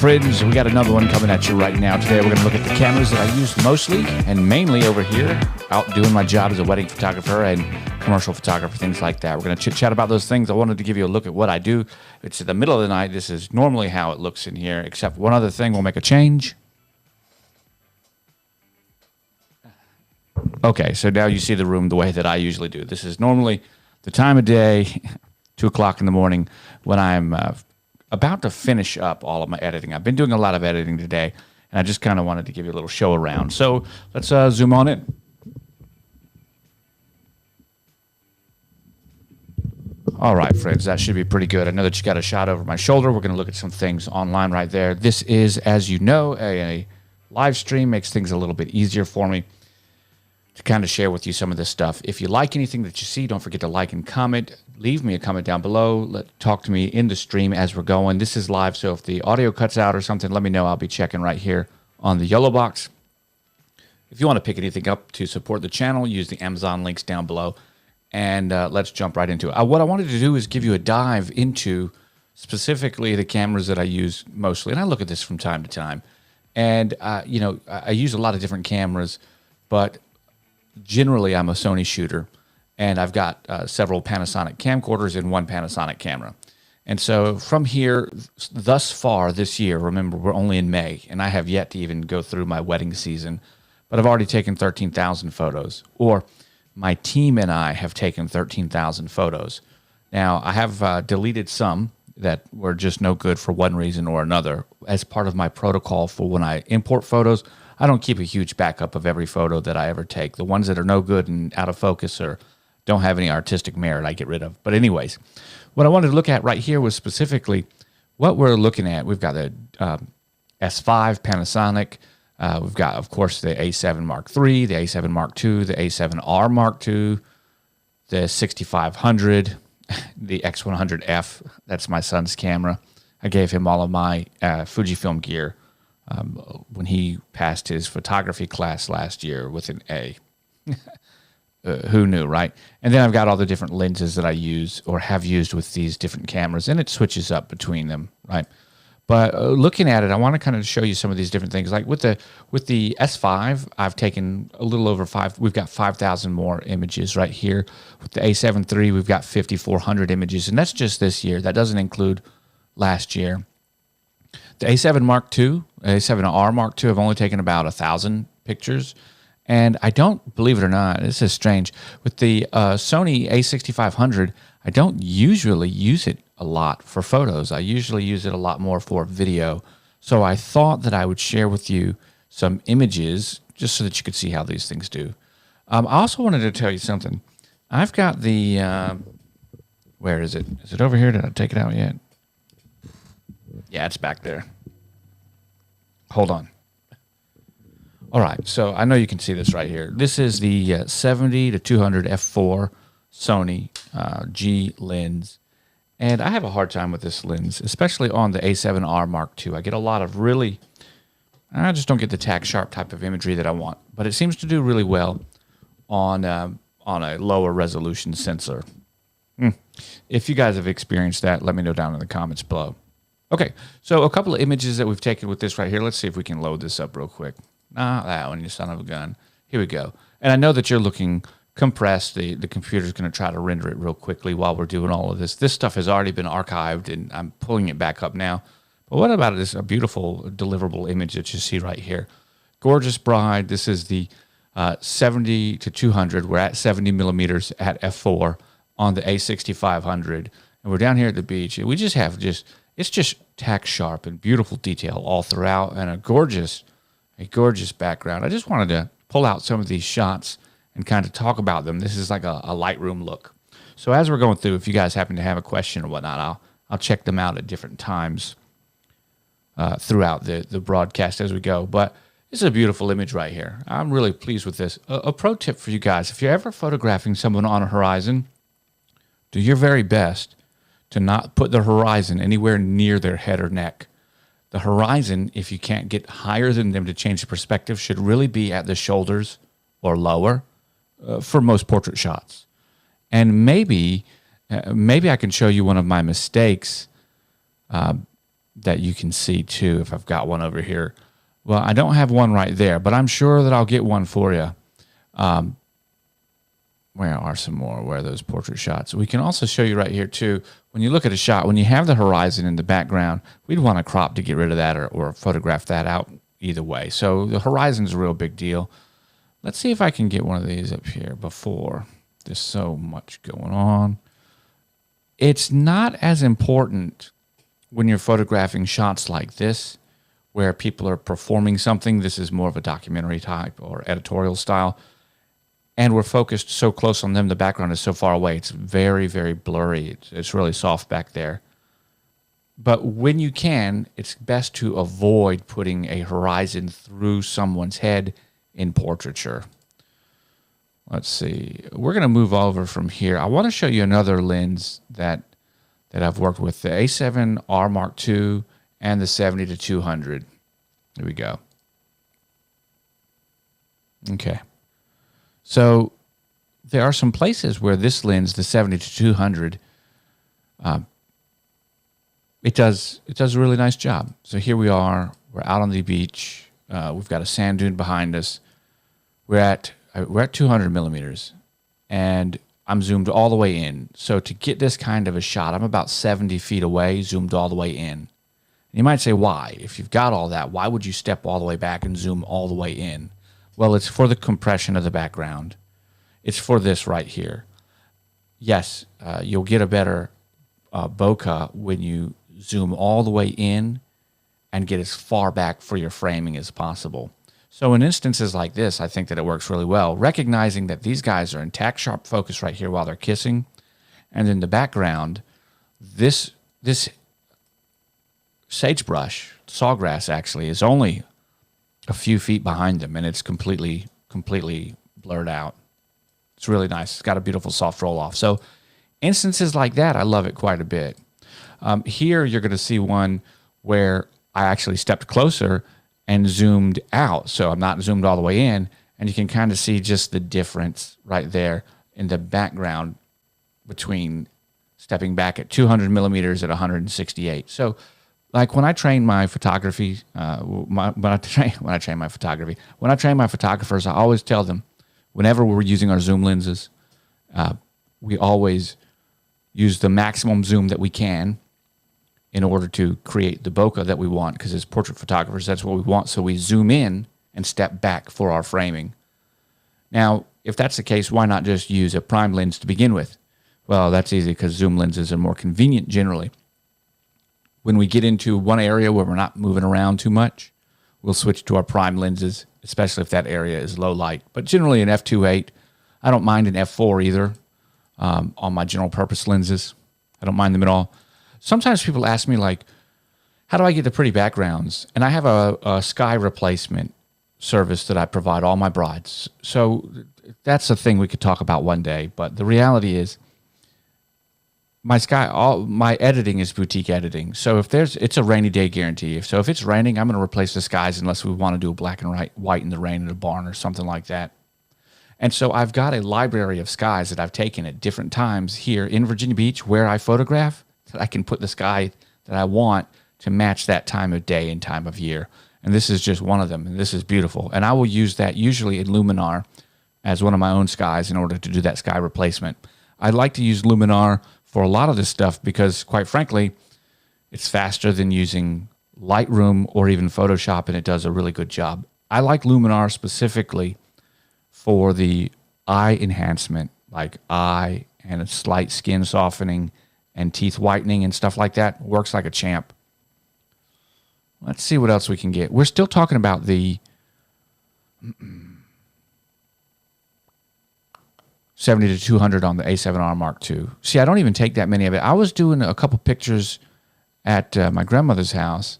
friends, we got another one coming at you right now. Today we're going to look at the cameras that I use mostly and mainly over here out doing my job as a wedding photographer and commercial photographer, things like that. We're going to chit-chat about those things. I wanted to give you a look at what I do. It's in the middle of the night. This is normally how it looks in here, except one other thing. We'll make a change. Okay, so now you see the room the way that I usually do. This is normally the time of day, 2 o'clock in the morning, when I'm about to finish up all of my editing. I've been doing a lot of editing today, and I just kind of wanted to give you a little show around. So let's zoom on in. All right, friends, that should be pretty good. I know that you got a shot over my shoulder. We're going to look at some things online right there. This is, as you know, a live stream. Makes things a little bit easier for me to kind of share with you some of this stuff. If you like anything that you see, don't forget to like and comment. Leave me a comment down below. Talk to me in the stream as we're going. This is live, so if the audio cuts out or something, let me know. I'll be checking right here on the yellow box. If you want to pick anything up to support the channel, use the Amazon links down below. And let's jump right into it. What I wanted to do is give you a dive into specifically the cameras that I use mostly. And I look at this from time to time. And, you know, I use a lot of different cameras, but generally, I'm a Sony shooter, and I've got several Panasonic camcorders and one Panasonic camera. And so from here, thus far this year, remember, we're only in May, and I have yet to even go through my wedding season, but I've already taken 13,000 photos, or my team and I have taken 13,000 photos. Now, I have deleted some that were just no good for one reason or another. As part of my protocol for when I import photos, I don't keep a huge backup of every photo that I ever take. The ones that are no good and out of focus or don't have any artistic merit, I get rid of. But anyways, what I wanted to look at right here was specifically what we're looking at. We've got the S5 Panasonic. We've got, of course, the A7 Mark III, the A7 Mark II, the A7R Mark II, the 6500, the X100F. That's my son's camera. I gave him all of my Fujifilm gear when he passed his photography class last year with an A. Who knew, right? And then I've got all the different lenses that I use or have used with these different cameras, and it switches up between them, right? But looking at it, I want to kind of show you some of these different things. Like with the S5, I've taken a little over we've got 5,000 more images right here. With the A7 III, we've got 5,400 images, and that's just this year. That doesn't include last year. The A7 Mark II, A7r Mark II, I've only taken about 1,000 pictures. And I don't, believe it or not, this is strange, with the Sony A6500, I don't usually use it a lot for photos. I usually use it a lot more for video. So I thought that I would share with you some images just so that you could see how these things do. I also wanted to tell you something. I've got the, where is it? Is it over here? Did I take it out yet? Yeah, it's back there. Hold on. All right, so I know you can see this right here. This is the 70 to 200 f4 Sony G lens. And I have a hard time with this lens, especially on the A7R Mark II. I get a lot of I just don't get the tack sharp type of imagery that I want. But it seems to do really well on a lower resolution sensor. If you guys have experienced that, let me know down in the comments below. Okay, so a couple of images that we've taken with this right here. Let's see if we can load this up real quick. Not that one, you son of a gun. Here we go. And I know that you're looking compressed. The computer's going to try to render it real quickly while we're doing all of this. This stuff has already been archived, and I'm pulling it back up now. But what about this? A beautiful deliverable image that you see right here. Gorgeous bride. This is the 70 to 200. We're at 70 millimeters at f4 on the A6500. And we're down here at the beach. We just have it's just tack sharp and beautiful detail all throughout, and a gorgeous background. I just wanted to pull out some of these shots and kind of talk about them. This is like a Lightroom look. So as we're going through, if you guys happen to have a question or whatnot, I'll check them out at different times throughout the broadcast as we go. But this is a beautiful image right here. I'm really pleased with this. A pro tip for you guys: if you're ever photographing someone on a horizon, do your very best to not put the horizon anywhere near their head or neck. The horizon, if you can't get higher than them to change the perspective, should really be at the shoulders or lower for most portrait shots. And maybe I can show you one of my mistakes that you can see too if I've got one over here. Well, I don't have one right there, but I'm sure that I'll get one for you. Where are some more? Where are those portrait shots? We can also show you right here too. When you look at a shot, when you have the horizon in the background, we'd want to crop to get rid of that or photograph that out either way. So the horizon's a real big deal. Let's see if I can get one of these up here before there's so much going on. It's not as important when you're photographing shots like this, where people are performing something. This is more of a documentary type or editorial style. And we're focused so close on them, the background is so far away. It's very, very blurry. It's really soft back there. But when you can, it's best to avoid putting a horizon through someone's head in portraiture. Let's see. We're going to move over from here. I want to show you another lens that I've worked with, the A7r Mark II and the 70-200. Here we go. Okay. So there are some places where this lens, the 70-200, it does a really nice job. So here we are. We're out on the beach. We've got a sand dune behind us. We're at 200 millimeters, and I'm zoomed all the way in. So to get this kind of a shot, I'm about 70 feet away, zoomed all the way in. And you might say, why? If you've got all that, why would you step all the way back and zoom all the way in? Well, it's for the compression of the background. It's for this right here. Yes, you'll get a better bokeh when you zoom all the way in and get as far back for your framing as possible. So in instances like this, I think that it works really well, recognizing that these guys are in tack sharp focus right here while they're kissing. And in the background, this sagebrush, sawgrass actually, is only a few feet behind them, and it's completely blurred out. It's really nice. It's got a beautiful soft roll off. So instances like that, I love it quite a bit. Here you're going to see one where I actually stepped closer and zoomed out. So I'm not zoomed all the way in, and you can kind of see just the difference right there in the background between stepping back at 200 millimeters at 168. So like when I train my photography, when I train my photographers, I always tell them, whenever we're using our zoom lenses, we always use the maximum zoom that we can in order to create the bokeh that we want, because as portrait photographers, that's what we want. So we zoom in and step back for our framing. Now, if that's the case, why not just use a prime lens to begin with? Well, that's easy because zoom lenses are more convenient generally. When we get into one area where we're not moving around too much, we'll switch to our prime lenses, especially if that area is low light. But generally an f2.8, I don't mind an f4 either on my general purpose lenses. I don't mind them at all. Sometimes people ask me, like, how do I get the pretty backgrounds? And I have a sky replacement service that I provide all my brides. So that's a thing we could talk about one day. But the reality is, my editing is boutique editing. So it's a rainy day guarantee. So if it's raining, I'm going to replace the skies unless we want to do a black and white in the rain at a barn or something like that. And so I've got a library of skies that I've taken at different times here in Virginia Beach where I photograph, that I can put the sky that I want to match that time of day and time of year. And this is just one of them, and this is beautiful. And I will use that usually in Luminar as one of my own skies in order to do that sky replacement. I like to use Luminar for a lot of this stuff because, quite frankly, it's faster than using Lightroom or even Photoshop, and it does a really good job. I like Luminar specifically for the eye enhancement, like eye and a slight skin softening and teeth whitening and stuff like that. Works like a champ. Let's see what else we can get. We're still talking about the 70-200 on the A7r Mark II. See, I don't even take that many of it. I was doing a couple pictures at my grandmother's house,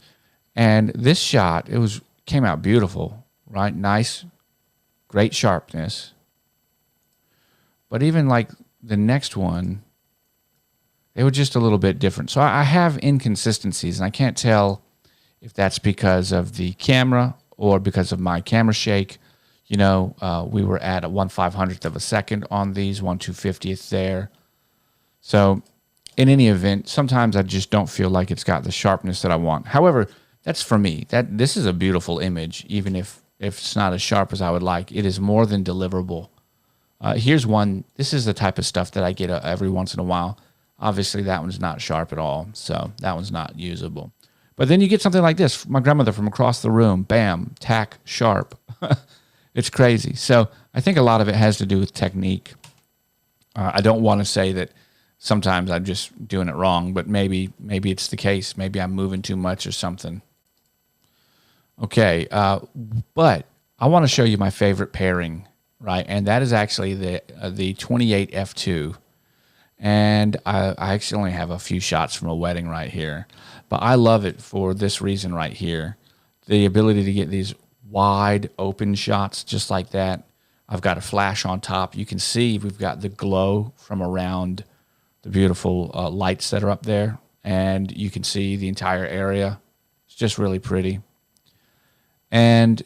and this shot, came out beautiful, right? Nice, great sharpness. But even like the next one, they were just a little bit different. So I have inconsistencies, and I can't tell if that's because of the camera or because of my camera shake. You know, we were at a 1/500th of a second on these, 1/250th there. So in any event, sometimes I just don't feel like it's got the sharpness that I want. However, that's for me. This is a beautiful image, even if it's not as sharp as I would like. It is more than deliverable. Here's one. This is the type of stuff that I get every once in a while. Obviously, that one's not sharp at all, so that one's not usable. But then you get something like this. My grandmother from across the room, bam, tack, sharp. It's crazy. So I think a lot of it has to do with technique. I don't want to say that sometimes I'm just doing it wrong, but maybe it's the case. Maybe I'm moving too much or something. Okay, but I want to show you my favorite pairing, right? And that is actually the 28 f2. And I actually only have a few shots from a wedding right here, but I love it for this reason right here. The ability to get these wide open shots just like that. I've got a flash on top. You can see we've got the glow from around the beautiful lights that are up there, and you can see the entire area. It's just really pretty. And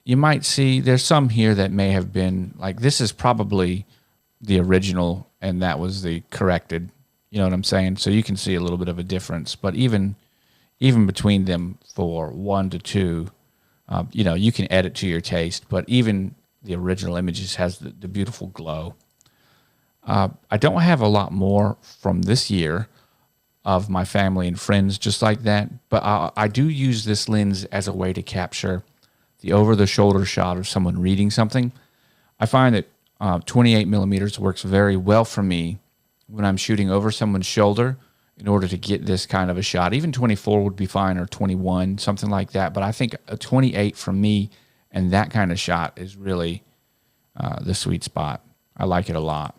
you might see there's some here that may have been, like, this is probably the original and that was the corrected. You know what I'm saying? So you can see a little bit of a difference. But even between them for 1 to 2, you know, you can edit to your taste. But even the original images has the beautiful glow. I don't have a lot more from this year of my family and friends just like that, but I do use this lens as a way to capture the over-the-shoulder shot of someone reading something. I find that 28 millimeters works very well for me when I'm shooting over someone's shoulder in order to get this kind of a shot. Even 24 would be fine, or 21, something like that, but I think a 28 for me and that kind of shot is really the sweet spot. I like it a lot.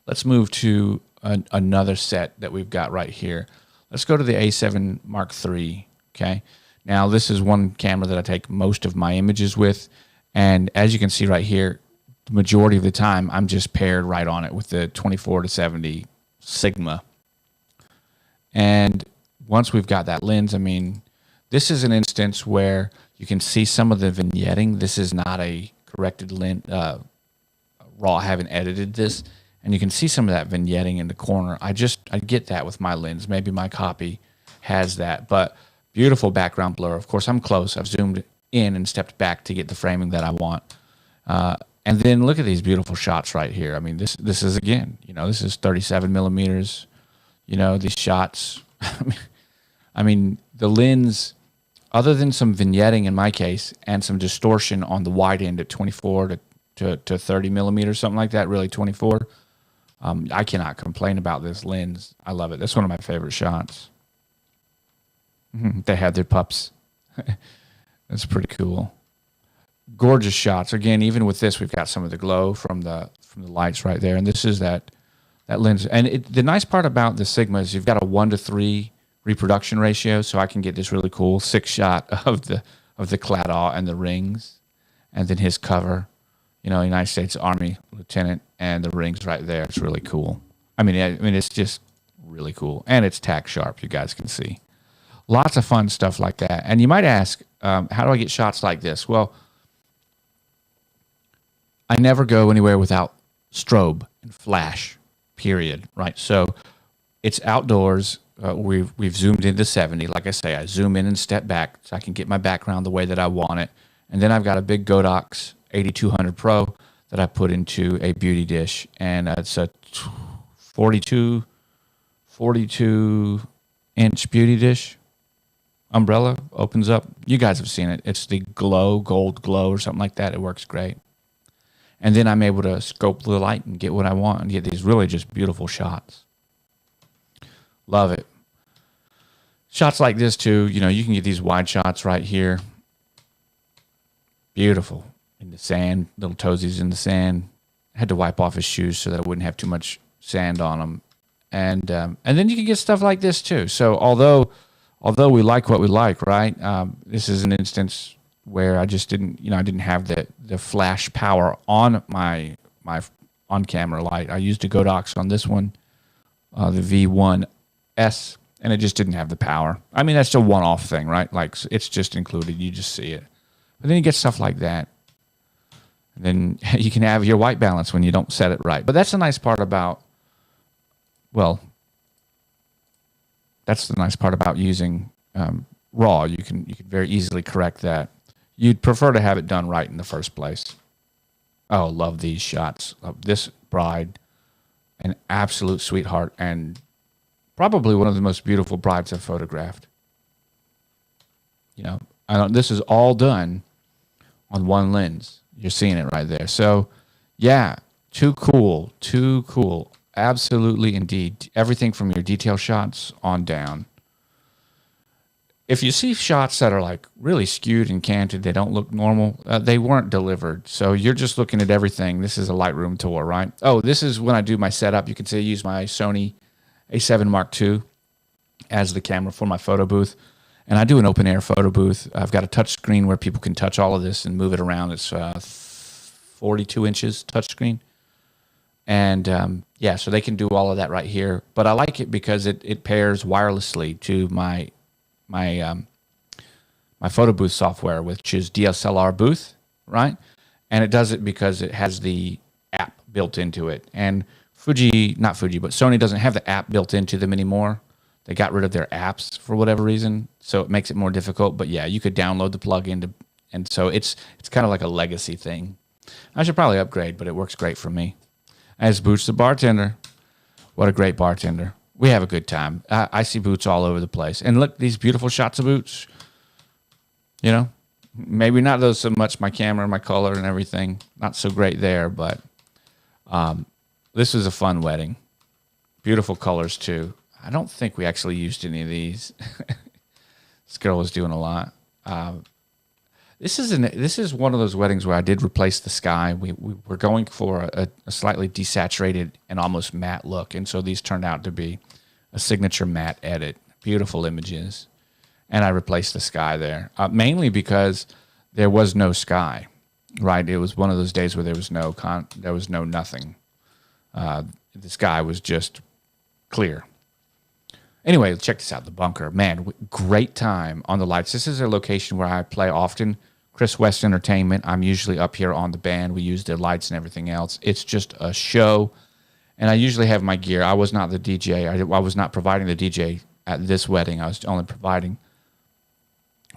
Let's move to another set that we've got right here. Let's go to the A7 Mark Ii, okay? Now, this is one camera that I take most of my images with, and as you can see right here, the majority of the time, I'm just paired right on it with the 24-70 Sigma. And once we've got that lens, I mean, this is an instance where you can see some of the vignetting. This is not a corrected lens, raw. I haven't edited this. And you can see some of that vignetting in the corner. I get that with my lens. Maybe my copy has that, but beautiful background blur. Of course, I'm close. I've zoomed in and stepped back to get the framing that I want. And then look at these beautiful shots right here. I mean, this is, again, you know, this is 37 millimeters. You know, these shots. I mean, the lens, other than some vignetting in my case and some distortion on the wide end at 24 to 30 millimeters, something like that, really 24. I cannot complain about this lens. I love it. That's one of my favorite shots. They have their pups. That's pretty cool. Gorgeous shots. Again, even with this, we've got some of the glow from the lights right there. And this is that lens. And the nice part about the Sigma is you've got a 1:3 reproduction ratio, so I can get this really cool 6-shot of the claddagh and the rings, and then his cover. You know, United States Army lieutenant and the rings right there. It's really cool. I mean, it's just really cool. And it's tack sharp, you guys can see. Lots of fun stuff like that. And you might ask, how do I get shots like this? Well, I never go anywhere without strobe and flash, period, right? So it's outdoors. We've zoomed into 70. Like I say, I zoom in and step back so I can get my background the way that I want it. And then I've got a big Godox 8200 Pro that I put into a beauty dish, and it's a 42 inch beauty dish. Umbrella opens up. You guys have seen it. It's the gold glow or something like that. It works great. And then I'm able to scope the light and get what I want and get these really just beautiful shots. Love it. Shots like this too, you know, you can get these wide shots right here. Beautiful. In the sand, little toesies in the sand. I had to wipe off his shoes so that I wouldn't have too much sand on them. And then you can get stuff like this too. So although we like what we like, right? This is an instance where I just didn't, you know, I didn't have the flash power on my on-camera light. I used a Godox on this one, the V1S, and it just didn't have the power. I mean, that's a one-off thing, right? Like, it's just included. You just see it. But then you get stuff like that. And then you can have your white balance when you don't set it right. But that's the nice part about well, that's the nice part about using RAW. You can very easily correct that. You'd prefer to have it done right in the first place. Oh, love these shots of this bride, an absolute sweetheart, and probably one of the most beautiful brides I've photographed. You know, this is all done on one lens. You're seeing it right there. So, yeah, too cool, too cool. Absolutely, indeed. Everything from your detail shots on down. If you see shots that are like really skewed and canted, they don't look normal, they weren't delivered. So you're just looking at everything. This is a Lightroom tour, right? Oh, this is when I do my setup. You can see I use my Sony A7 Mark II as the camera for my photo booth. And I do an open air photo booth. I've got a touch screen where people can touch all of this and move it around. It's 42 inches touch screen. And yeah, so they can do all of that right here. But I like it because it pairs wirelessly to my photo booth software, which is DSLR Booth, right? And it does it because it has the app built into it. And not Fuji, but Sony doesn't have the app built into them anymore. They got rid of their apps for whatever reason, so it makes it more difficult. But yeah, you could download the plugin, and so it's kind of like a legacy thing. I should probably upgrade, but it works great for me. As Boots the bartender, what a great bartender. We have a good time. I see Boots all over the place. And look, these beautiful shots of Boots. You know, maybe not those so much, my camera, my color and everything. Not so great there, but this was a fun wedding. Beautiful colors, too. I don't think we actually used any of these. This girl was doing a lot. This is one of those weddings where I did replace the sky. We were going for a slightly desaturated and almost matte look, and so these turned out to be a signature matte edit. Beautiful images, and I replaced the sky there mainly because there was no sky. Right, it was one of those days where there was no nothing. The sky was just clear. Anyway, check this out, the bunker. Man, great time on the lights. This is a location where I play often. Chris West Entertainment. I'm usually up here on the band. We use their lights and everything else. It's just a show. And I usually have my gear. I was not the DJ. I was not providing the DJ at this wedding. I was only providing,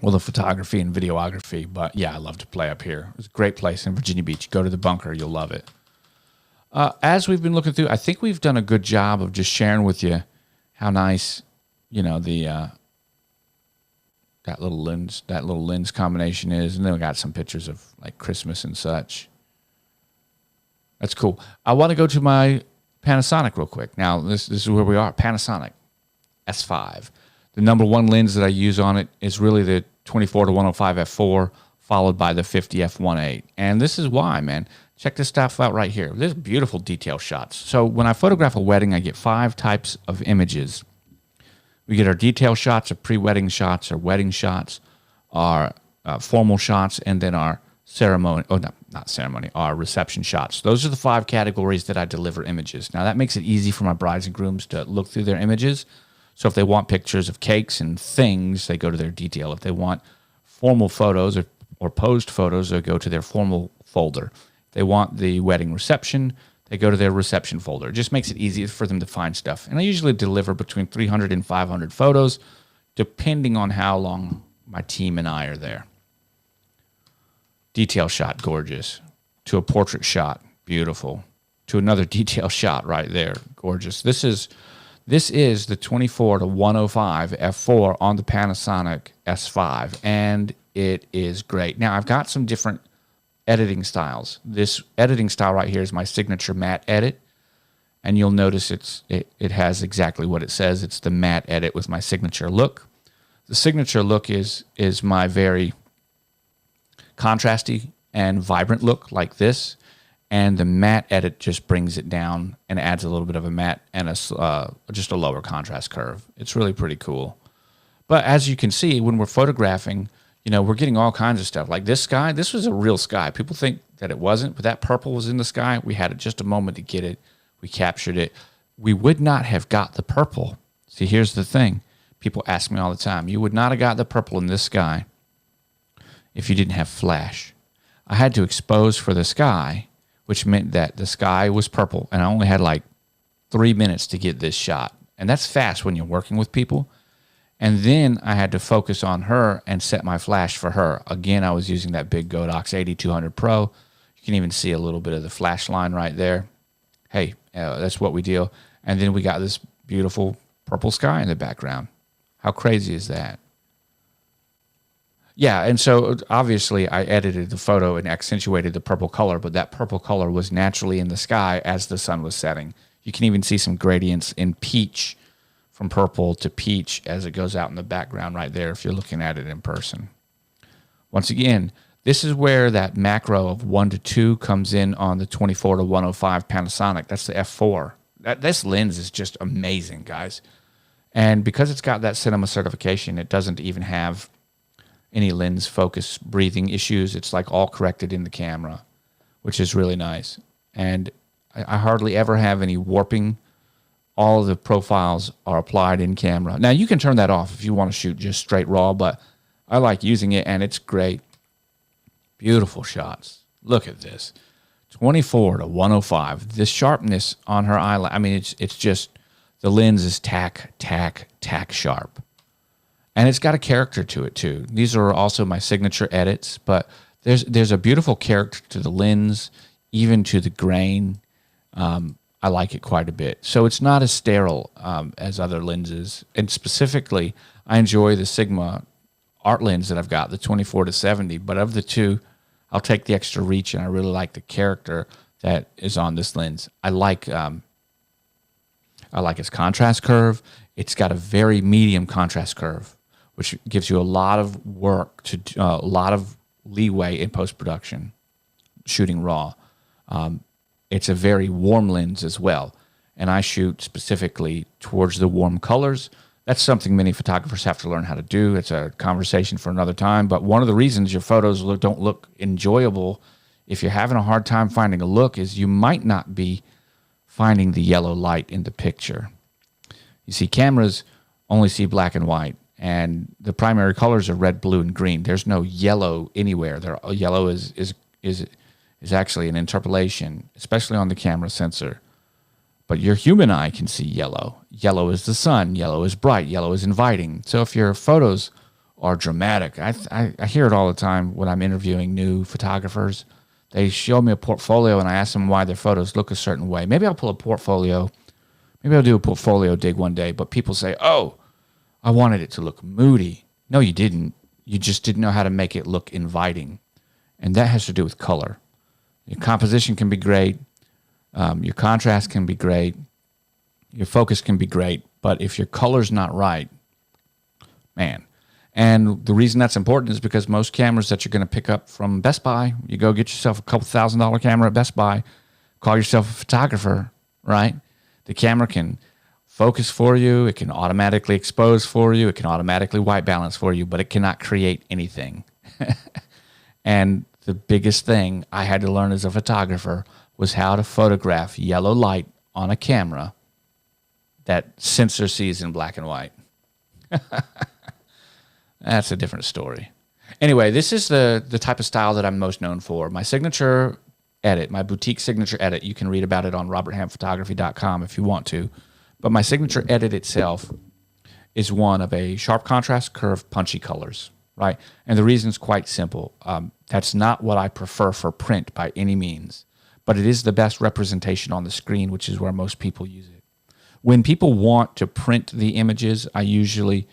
well, the photography and videography. But yeah, I love to play up here. It's a great place in Virginia Beach. Go to the bunker. You'll love it. As we've been looking through, I think we've done a good job of just sharing with you how nice, you know, that little lens combination is. And then we got some pictures of like Christmas and such. That's cool. I want to go to my Panasonic real quick. Now, this is where we are. Panasonic S5. The number one lens that I use on it is really the 24-105 f4, followed by the 50 f1.8. And this is why, man. Check this stuff out right here. There's beautiful detail shots. So when I photograph a wedding, I get 5 types of images. We get our detail shots, our pre-wedding shots, our wedding shots, our formal shots, and then our our reception shots. Those are the 5 categories that I deliver images. Now, that makes it easy for my brides and grooms to look through their images. So if they want pictures of cakes and things, they go to their detail. If they want formal photos or posed photos, they go to their formal folder. They want the wedding reception, they go to their reception folder. It just makes it easier for them to find stuff. And I usually deliver between 300 and 500 photos, depending on how long my team and I are there. Detail shot, gorgeous. To a portrait shot, beautiful. To another detail shot right there, gorgeous. This is the 24-105 f4 on the Panasonic S5, and it is great. Now, I've got some different editing styles. This editing style right here is my signature matte edit, and you'll notice it has exactly what it says. It's the matte edit with my signature look. The signature look is my very contrasty and vibrant look like this, and the matte edit just brings it down and adds a little bit of a matte and just a lower contrast curve. It's really pretty cool. But as you can see, when we're photographing, you know, we're getting all kinds of stuff. Like this sky, this was a real sky. People think that it wasn't, but that purple was in the sky. We had just a moment to get it. We captured it. We would not have got the purple. See, here's the thing. People ask me all the time, you would not have got the purple in this sky if you didn't have flash. I had to expose for the sky, which meant that the sky was purple, and I only had like 3 minutes to get this shot. And that's fast when you're working with people. And then I had to focus on her and set my flash for her. Again, I was using that big Godox 8200 Pro. You can even see a little bit of the flash line right there. Hey, that's what we do. And then we got this beautiful purple sky in the background. How crazy is that? Yeah, and so obviously I edited the photo and accentuated the purple color, but that purple color was naturally in the sky as the sun was setting. You can even see some gradients in peach, from purple to peach as it goes out in the background right there if you're looking at it in person. Once again, this is where that macro of 1 to 2 comes in on the 24 to 105 Panasonic. That's the F4. This lens is just amazing, guys. And because it's got that cinema certification, it doesn't even have any lens focus breathing issues. It's like all corrected in the camera, which is really nice. And I hardly ever have any warping. All of the profiles are applied in camera. Now, you can turn that off if you want to shoot just straight raw, but I like using it, and it's great. Beautiful shots. Look at this. 24 to 105. The sharpness on her eyelash, I mean, it's just, the lens is tack sharp. And it's got a character to it, too. These are also my signature edits, but there's a beautiful character to the lens, even to the grain. I like it quite a bit. So it's not as sterile as other lenses. And specifically, I enjoy the Sigma art lens that I've got, the 24 to 70. But of the two, I'll take the extra reach, and I really like the character that is on this lens. I like its contrast curve. It's got a very medium contrast curve, which gives you a lot of work, a lot of leeway in post-production, shooting raw. It's a very warm lens as well, and I shoot specifically towards the warm colors. That's something many photographers have to learn how to do. It's a conversation for another time, but one of the reasons your photos don't look enjoyable if you're having a hard time finding a look is you might not be finding the yellow light in the picture. You see, cameras only see black and white, and the primary colors are red, blue, and green. There's no yellow anywhere. Yellow is actually an interpolation, especially on the camera sensor. But your human eye can see yellow. Yellow is the sun. Yellow is bright. Yellow is inviting. So if your photos are dramatic, I hear it all the time when I'm interviewing new photographers. They show me a portfolio, and I ask them why their photos look a certain way. Maybe I'll pull a portfolio. Maybe I'll do a portfolio dig one day. But people say, oh, I wanted it to look moody. No, you didn't. You just didn't know how to make it look inviting. And that has to do with color. Your composition can be great. Your contrast can be great. Your focus can be great. But if your color's not right, man. And the reason that's important is because most cameras that you're going to pick up from Best Buy, you go get yourself a couple $1,000 camera at Best Buy, call yourself a photographer, right? The camera can focus for you. It can automatically expose for you. It can automatically white balance for you, but it cannot create anything. And the biggest thing I had to learn as a photographer was how to photograph yellow light on a camera that sensor sees in black and white. That's a different story. Anyway, this is the type of style that I'm most known for. My signature edit, my boutique signature edit, you can read about it on roberthamphotography.com if you want to. But my signature edit itself is one of a sharp contrast curve, punchy colors, right? And the reason is quite simple. That's not what I prefer for print by any means, but it is the best representation on the screen, which is where most people use it. When people want to print the images, when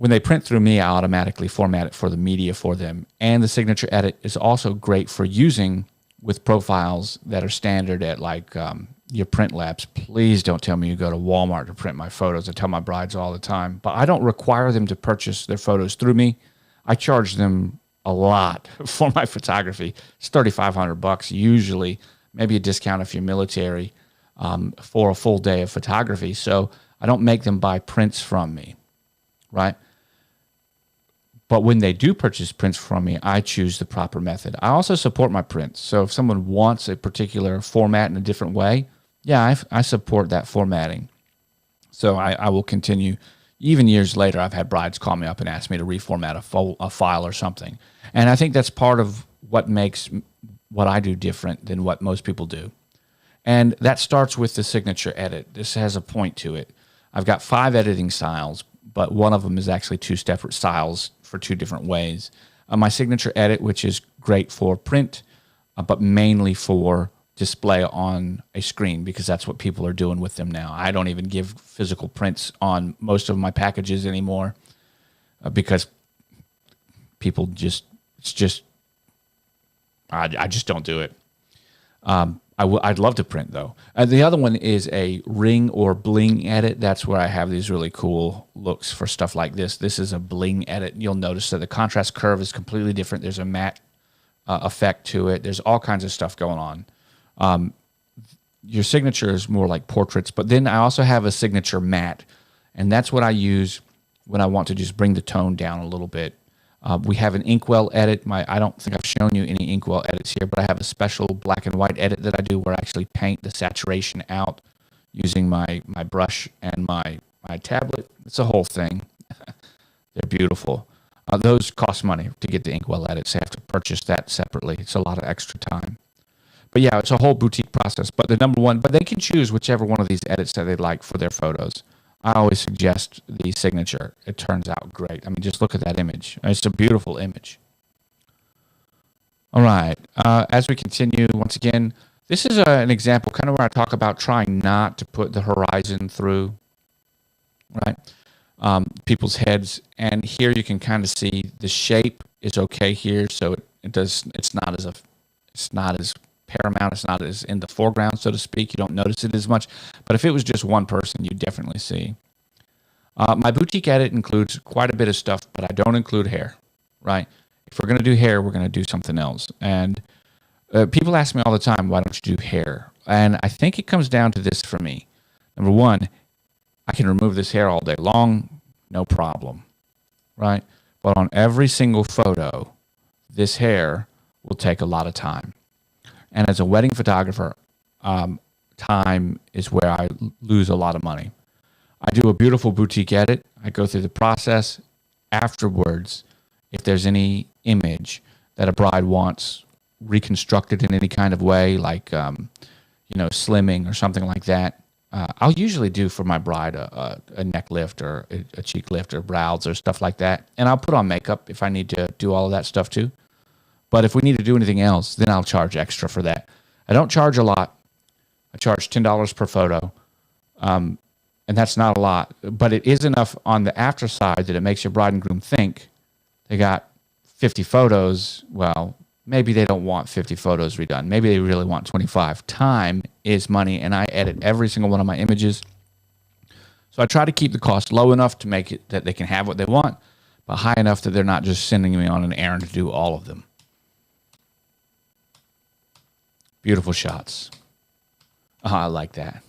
they print through me, I automatically format it for the media for them. And the signature edit is also great for using with profiles that are standard at like your print labs. Please don't tell me you go to Walmart to print my photos. I tell my brides all the time, but I don't require them to purchase their photos through me. I charge them a lot for my photography. It's $3,500 usually, maybe a discount if you're military, for a full day of photography. So I don't make them buy prints from me, right? But when they do purchase prints from me, I choose the proper method. I also support my prints. So if someone wants a particular format in a different way, yeah, I support that formatting. So I will continue. Even years later, I've had brides call me up and ask me to reformat a file or something. And I think that's part of what makes what I do different than what most people do. And that starts with the signature edit. This has a point to it. I've got 5 editing styles, but one of them is actually 2 separate styles for 2 different ways. My signature edit, which is great for print, but mainly for display on a screen, because that's what people are doing with them now. I don't even give physical prints on most of my packages anymore because people just, I just don't do it. I'd love to print though. The other one is a ring or bling edit. That's where I have these really cool looks for stuff like this. This is a bling edit. You'll notice that the contrast curve is completely different. There's a matte effect to it. There's all kinds of stuff going on. Your signature is more like portraits, but then I also have a signature matte, and that's what I use when I want to just bring the tone down a little bit. We have an inkwell edit. I don't think I've shown you any inkwell edits here, but I have a special black and white edit that I do where I actually paint the saturation out using my brush and my tablet. It's a whole thing. They're beautiful. Those cost money to get the inkwell edits. I have to purchase that separately. It's a lot of extra time. But yeah, it's a whole boutique process. But the number one, but they can choose whichever one of these edits that they like for their photos. I always suggest the signature. It turns out great. I mean, just look at that image. It's a beautiful image. All right. As we continue, once again, this is an example kind of where I talk about trying not to put the horizon through, right? People's heads. And here you can kind of see the shape is okay here. So it's not as paramount. It's not as in the foreground, so to speak. You don't notice it as much. But if it was just one person, you definitely see. My boutique edit includes quite a bit of stuff, but I don't include hair, right? If we're going to do hair, we're going to do something else. And people ask me all the time, why don't you do hair? And I think it comes down to this for me. Number one, I can remove this hair all day long, no problem, right? But on every single photo, this hair will take a lot of time. And as a wedding photographer, time is where I lose a lot of money. I do a beautiful boutique edit. I go through the process. Afterwards, if there's any image that a bride wants reconstructed in any kind of way, like slimming or something like that, I'll usually do for my bride a neck lift or a cheek lift or brows or stuff like that. And I'll put on makeup if I need to do all of that stuff too. But if we need to do anything else, then I'll charge extra for that. I don't charge a lot. I charge $10 per photo. And that's not a lot. But it is enough on the after side that it makes your bride and groom think they got 50 photos. Well, maybe they don't want 50 photos redone. Maybe they really want 25. Time is money, and I edit every single one of my images. So I try to keep the cost low enough to make it that they can have what they want, but high enough that they're not just sending me on an errand to do all of them. Beautiful shots. Oh, I like that.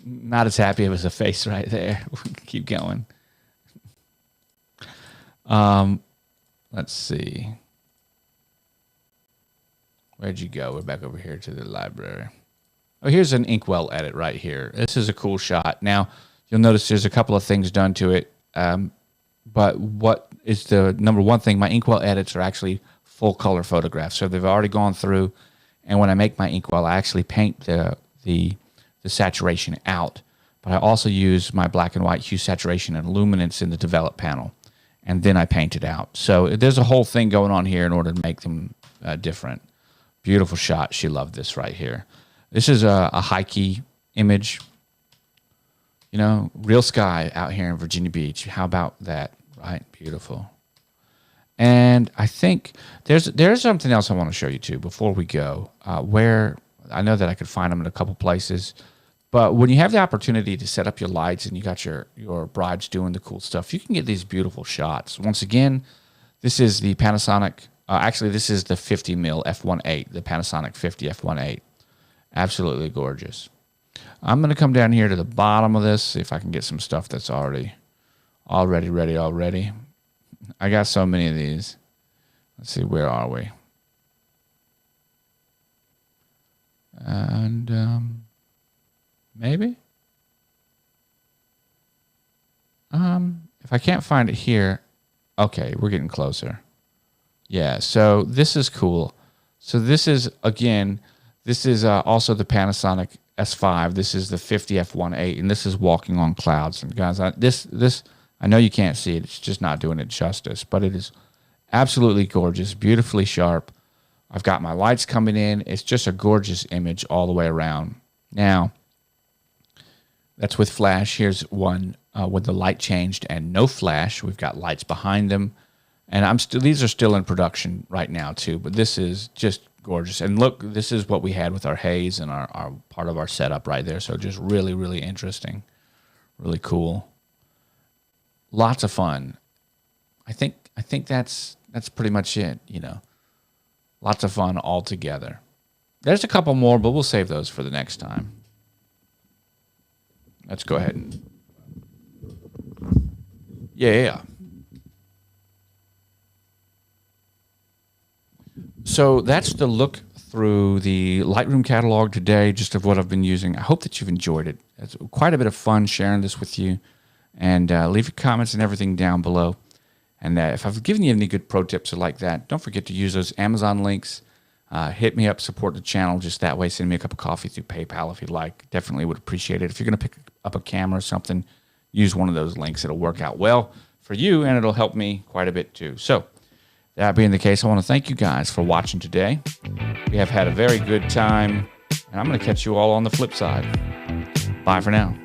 Not as happy as a face right there. Keep going. Let's see. Where'd you go? We're back over here to the library. Oh, here's an inkwell edit right here. This is a cool shot. Now, you'll notice there's a couple of things done to it. But what is the number one thing? My inkwell edits are actually full color photographs. So they've already gone through. And when I make my inkwell, I actually paint the saturation out. But I also use my black and white hue, saturation, and luminance in the develop panel. And then I paint it out. So there's a whole thing going on here in order to make them different. Beautiful shot. She loved this right here. This is a high-key image. You know, real sky out here in Virginia Beach. How about that? Right? Beautiful. And I think there's something else I want to show you too before we go. Where I know that I could find them in a couple places, but when you have the opportunity to set up your lights and you got your brides doing the cool stuff, you can get these beautiful shots. Once again, this is the Panasonic. Actually, this is the 50mm f1.8, the Panasonic 50 f1.8. Absolutely gorgeous. I'm going to come down here to the bottom of this, see if I can get some stuff that's already ready. I got so many of these. Let's see, where are we? And maybe? If I can't find it here, okay, we're getting closer. Yeah, so this is cool. So this is, again, This is also the Panasonic S5. This is the 50 f1.8, and this is walking on clouds. And guys, I know you can't see it. It's just not doing it justice, but it is absolutely gorgeous, beautifully sharp. I've got my lights coming in. It's just a gorgeous image all the way around. Now, that's with flash. Here's one with the light changed and no flash. We've got lights behind them. And these are still in production right now too, but this is just gorgeous. And look, this is what we had with our haze and our part of our setup right there. So just really, really interesting, really cool. Lots of fun. I think that's pretty much it, you know. Lots of fun all together. There's a couple more, but we'll save those for the next time. Let's go ahead and yeah. So that's the look through the Lightroom catalog today, just of what I've been using. I hope that you've enjoyed it. It's quite a bit of fun sharing this with you. And leave your comments and everything down below. And if I've given you any good pro tips like that, don't forget to use those Amazon links. Hit me up, support the channel just that way. Send me a cup of coffee through PayPal if you'd like. Definitely would appreciate it. If you're going to pick up a camera or something, use one of those links. It'll work out well for you, and it'll help me quite a bit too. So that being the case, I want to thank you guys for watching today. We have had a very good time, and I'm going to catch you all on the flip side. Bye for now.